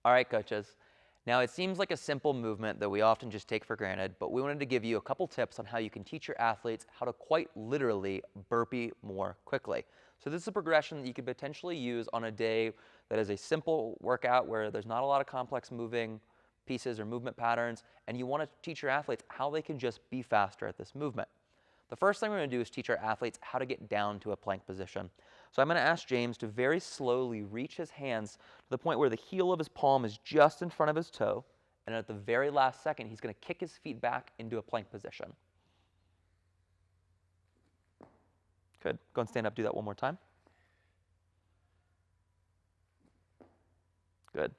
All right, coaches. Now, it seems like a simple movement that we often just take for granted, but we wanted to give you a couple tips on how you can teach your athletes how to quite literally burpee more quickly. So this is a progression that you could potentially use on a day that is a simple workout where there's not a lot of complex moving pieces or movement patterns, and you want to teach your athletes how they can just be faster at this movement. The first thing we're going to do is teach our athletes how to get down to a plank position. So I'm going to ask James to very slowly reach his hands to the point where the heel of his palm is just in front of his toe, and at the very last second, he's going to kick his feet back into a plank position. Good. Go and stand up, do that one more time. Good.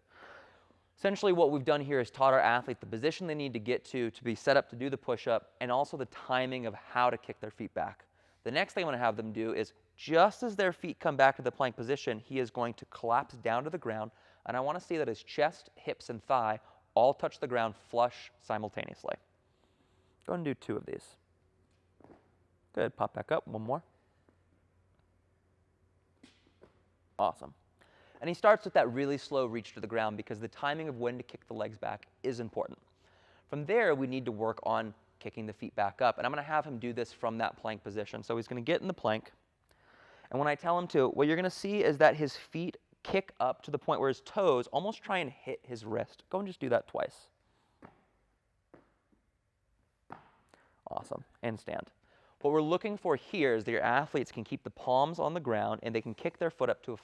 Essentially, what we've done here is taught our athlete the position they need to get to be set up to do the push-up, and also the timing of how to kick their feet back. The next thing I want to have them do is, just as their feet come back to the plank position, he is going to collapse down to the ground, and I want to see that his chest, hips, and thigh all touch the ground flush simultaneously. Go ahead and do 2 of these. Good. Pop back up. One more. Awesome. And he starts with that really slow reach to the ground because the timing of when to kick the legs back is important. From there, we need to work on kicking the feet back up. And I'm going to have him do this from that plank position. So he's going to get in the plank. And when I tell him to, what you're going to see is that his feet kick up to the point where his toes almost try and hit his wrist. Go and just do that twice. Awesome. And stand. What we're looking for here is that your athletes can keep the palms on the ground and they can kick their foot up to a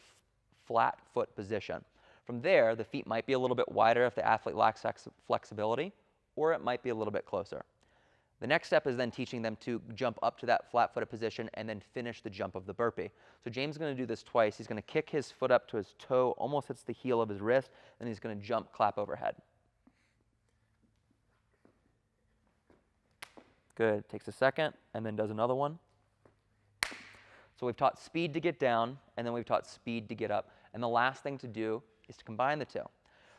flat foot position. From there, the feet might be a little bit wider if the athlete lacks flexibility, or it might be a little bit closer. The next step is then teaching them to jump up to that flat-footed position and then finish the jump of the burpee. So James is going to do this twice. He's going to kick his foot up to his toe, almost hits the heel of his wrist, and he's going to jump, clap overhead. Good. Takes a second, and then does another one. So we've taught speed to get down, and then we've taught speed to get up. And the last thing to do is to combine the 2.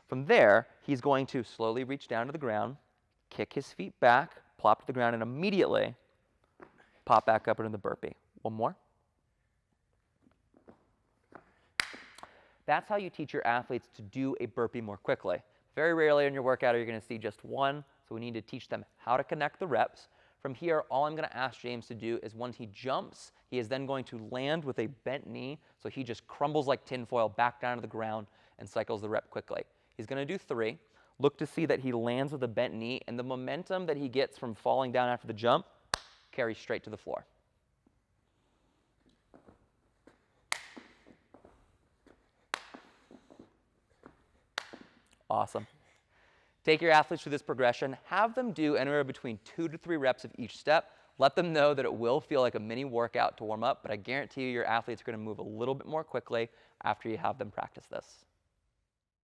From there, he's going to slowly reach down to the ground, kick his feet back, plop to the ground, and immediately pop back up into the burpee. One more. That's how you teach your athletes to do a burpee more quickly. Very rarely in your workout are you going to see just one, so we need to teach them how to connect the reps. From here, all I'm going to ask James to do is once he jumps, he is then going to land with a bent knee, so he just crumbles like tinfoil back down to the ground and cycles the rep quickly. He's going to do 3. Look to see that he lands with a bent knee, and the momentum that he gets from falling down after the jump carries straight to the floor. Awesome. Take your athletes through this progression. Have them do anywhere between 2 to 3 reps of each step. Let them know that it will feel like a mini workout to warm up, but I guarantee you your athletes are going to move a little bit more quickly after you have them practice this.